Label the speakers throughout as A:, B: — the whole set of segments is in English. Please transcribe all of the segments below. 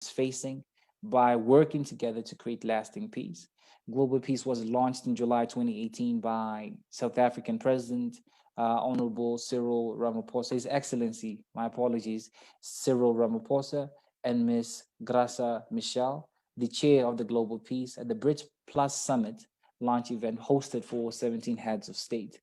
A: facing by working together to create lasting peace. Global Peace was launched in July 2018 by South African President Honorable Cyril Ramaphosa, His Excellency, my apologies, Cyril Ramaphosa, and Ms. Graça Michel, the chair of the Global Peace at the Bridge Plus Summit launch event hosted for 17 heads of state.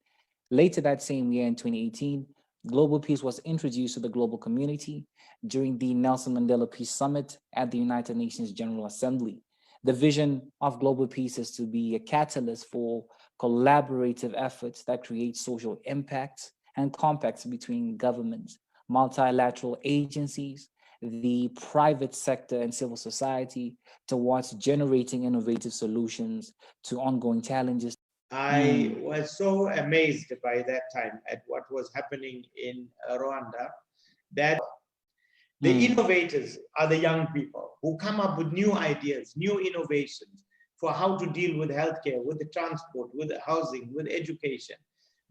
A: Later that same year in 2018, Global Peace was introduced to the global community during the Nelson Mandela Peace Summit at the United Nations General Assembly. The vision of Global Peace is to be a catalyst for collaborative efforts that create social impacts and compacts between governments, multilateral agencies, the private sector, and civil society towards generating innovative solutions to ongoing challenges.
B: I was so amazed by that time at what was happening in Rwanda that the innovators are the young people who come up with new ideas, new innovations for how to deal with healthcare, with the transport, with the housing, with education.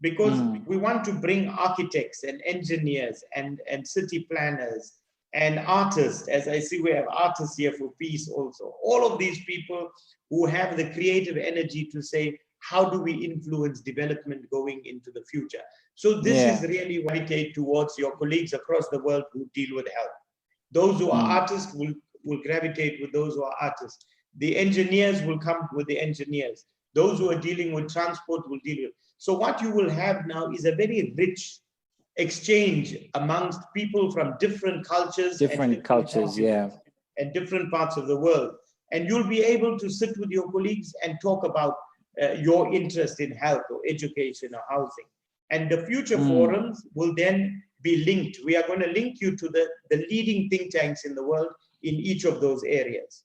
B: Because we want to bring architects and engineers and city planners and artists, as I see we have artists here for peace also. All of these people who have the creative energy to say, how do we influence development going into the future? So this is really gravitate towards your colleagues across the world who deal with health. Those who are artists will gravitate with those who are artists. The engineers will come with the engineers. Those who are dealing with transport will deal with. So what you will have now is a very rich exchange amongst people from different cultures,
A: and
B: different parts of the world. And you'll be able to sit with your colleagues and talk about your interest in health or education or housing. And the future forums will then be linked. We are going to link you to the leading think tanks in the world in each of those areas.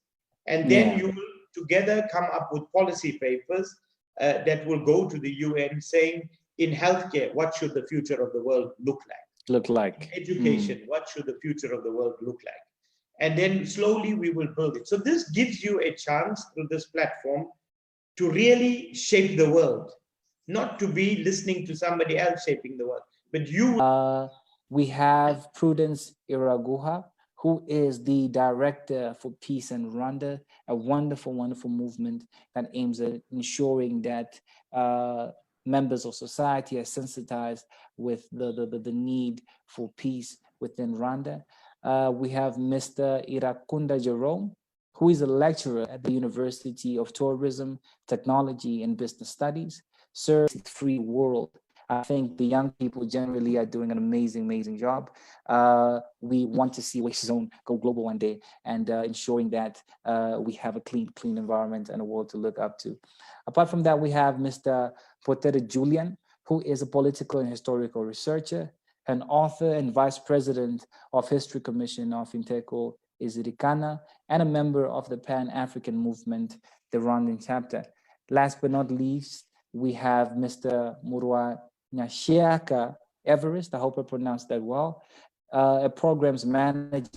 B: And then you will together come up with policy papers that will go to the UN saying, in healthcare, what should the future of the world look like? In education, what should the future of the world look like? And then slowly we will build it. So this gives you a chance through this platform to really shape the world, not to be listening to somebody else shaping the world, but you.
A: We have Prudence Iraguha, who is the Director for Peace in Rwanda, a wonderful, wonderful movement that aims at ensuring that members of society are sensitized with the need for peace within Rwanda. We have Mr. Irakunda Jerome, who is a lecturer at the University of Tourism, Technology, and Business Studies, serves the free world. I think the young people generally are doing an amazing, amazing job. We want to see Waste Zone go global one day and ensuring that we have a clean environment and a world to look up to. Apart from that, we have Mr. Potere Julian, who is a political and historical researcher, an author and vice president of History Commission of Inteko Izirikana, and a member of the Pan-African Movement, the Rwandan chapter. Last but not least, we have Mr. Murwa Nyashiaka Everest, I hope I pronounced that well, a programs manager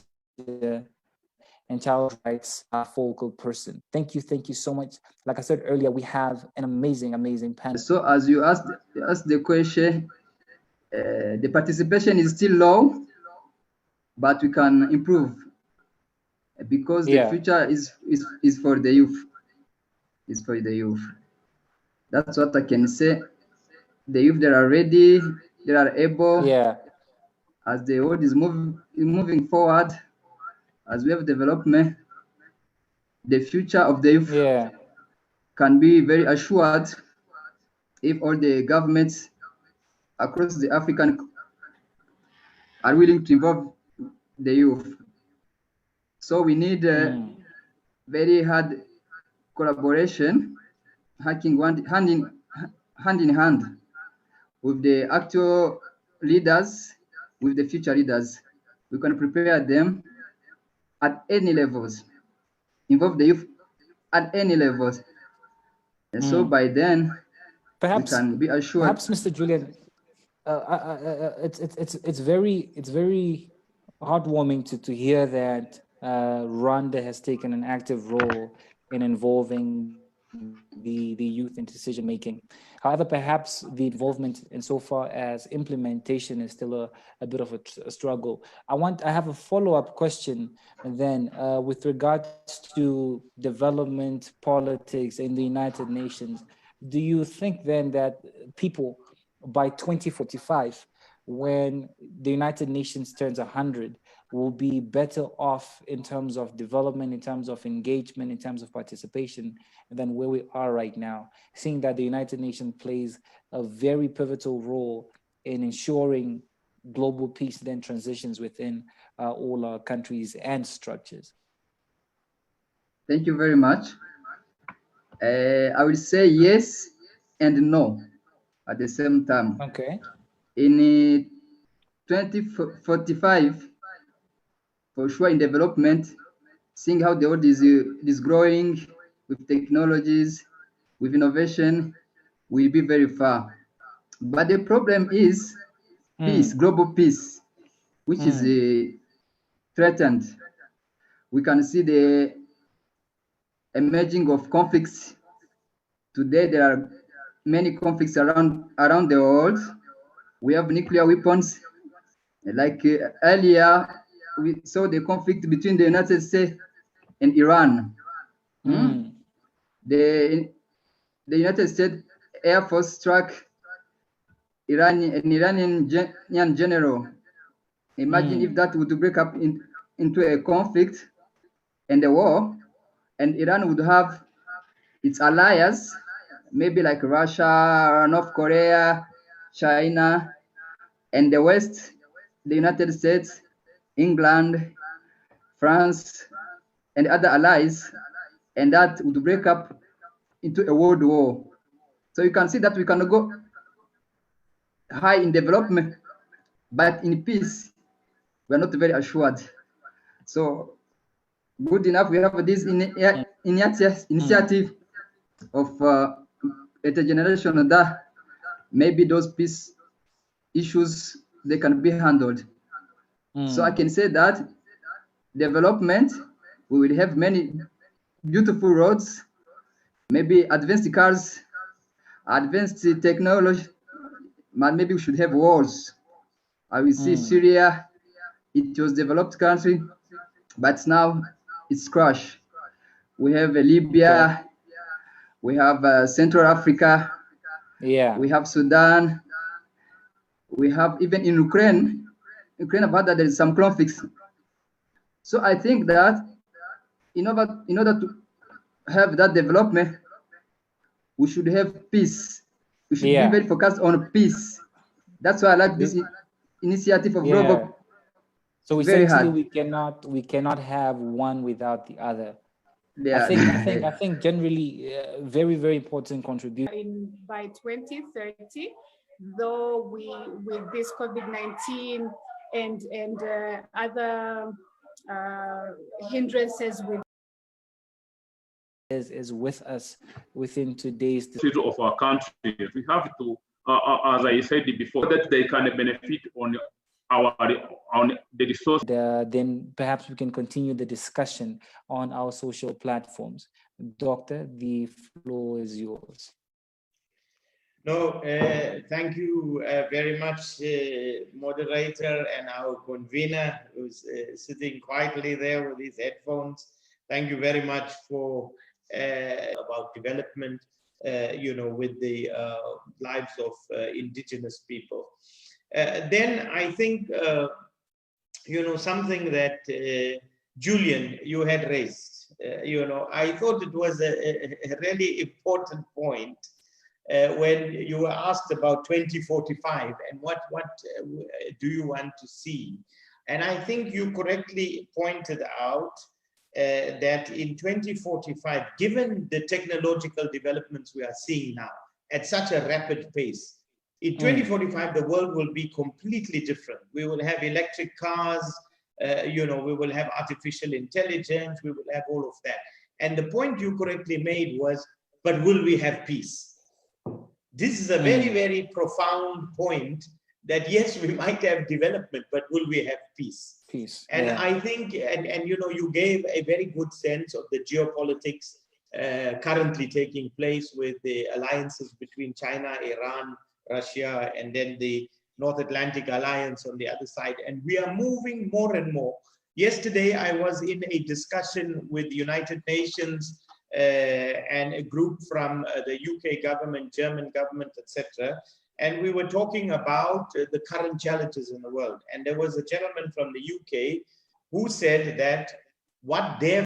A: and child rights focal person. Thank you so much. Like I said earlier, we have an amazing, amazing panel.
C: So as you asked the question, the participation is still low, but we can improve because the future is for the youth. Is for the youth. That's what I can say. The youth, they are ready, they are able. As the world is moving forward, as we have development, the future of the youth can be very assured if all the governments across the African are willing to involve the youth. So we need very hard collaboration, working hand in hand with the actual leaders, with the future leaders. We can prepare them at any levels, involve the youth at any levels. And so by then,
A: perhaps
C: we can be assured.
A: Perhaps, Mr. Julian, it's very heartwarming to hear that Rwanda has taken an active role in involving the youth in decision making. However, perhaps the involvement insofar as implementation is still a bit of a struggle. I have a follow-up question then with regards to development politics in the United Nations. Do you think then that people by 2045, when the United Nations turns 100, will be better off in terms of development, in terms of engagement, in terms of participation than where we are right now, seeing that the United Nations plays a very pivotal role in ensuring global peace then transitions within all our countries and structures?
C: Thank you very much. I will say yes and no at the same time.
A: Okay.
C: In 2045, for sure, in development, seeing how the world is growing with technologies, with innovation, we'll be very far. But the problem is peace, global peace, which is threatened. We can see the emerging of conflicts. Today, there are many conflicts around the world. We have nuclear weapons. Like earlier, we saw the conflict between the United States and Iran. The United States Air Force struck an Iranian general. Imagine if that would break up into a conflict and a war, and Iran would have its allies, maybe like Russia, North Korea, China, and the West, the United States, England, France, and other allies, and that would break up into a world war. So you can see that we cannot go high in development, but in peace, we're not very assured. So good enough, we have this initiative of intergenerational that maybe those peace issues, they can be handled. So I can say that development, we will have many beautiful roads, maybe advanced cars, advanced technology, but maybe we should have wars. I will see Syria, it was a developed country, but now it's crashed. We have Libya, we have Central Africa, we have Sudan, we have even in Ukraine, about that there is some conflicts. So I think that in order to have that development, we should have peace. We should be very focused on peace. That's why I like this initiative of global.
A: So essentially, we cannot have one without the other. I think generally very, very important contribution.
D: By 2030, though with this COVID-19 and other hindrances
A: is with us within today's
E: of our country. We have to, as I said before, that they can benefit on the resource.
A: Then perhaps we can continue the discussion on our social platforms. Doctor, the floor is yours.
B: No, thank you very much, moderator and our convener who's sitting quietly there with his headphones. Thank you very much for about development, with the lives of indigenous people. Then I think, something that Julian, you had raised, I thought it was a really important point when you were asked about 2045 and what do you want to see? And I think you correctly pointed out that in 2045, given the technological developments we are seeing now at such a rapid pace, in 2045, the world will be completely different. We will have electric cars, we will have artificial intelligence, we will have all of that. And the point you correctly made was, but will we have peace? This is a very, very profound point that yes, we might have development, but will we have peace?
A: Peace.
B: And I think, and you gave a very good sense of the geopolitics currently taking place with the alliances between China, Iran, Russia, and then the North Atlantic Alliance on the other side. And we are moving more and more. Yesterday, I was in a discussion with the United Nations and a group from the UK government, German government, etc. And we were talking about the current challenges in the world. And there was a gentleman from the UK who said that what their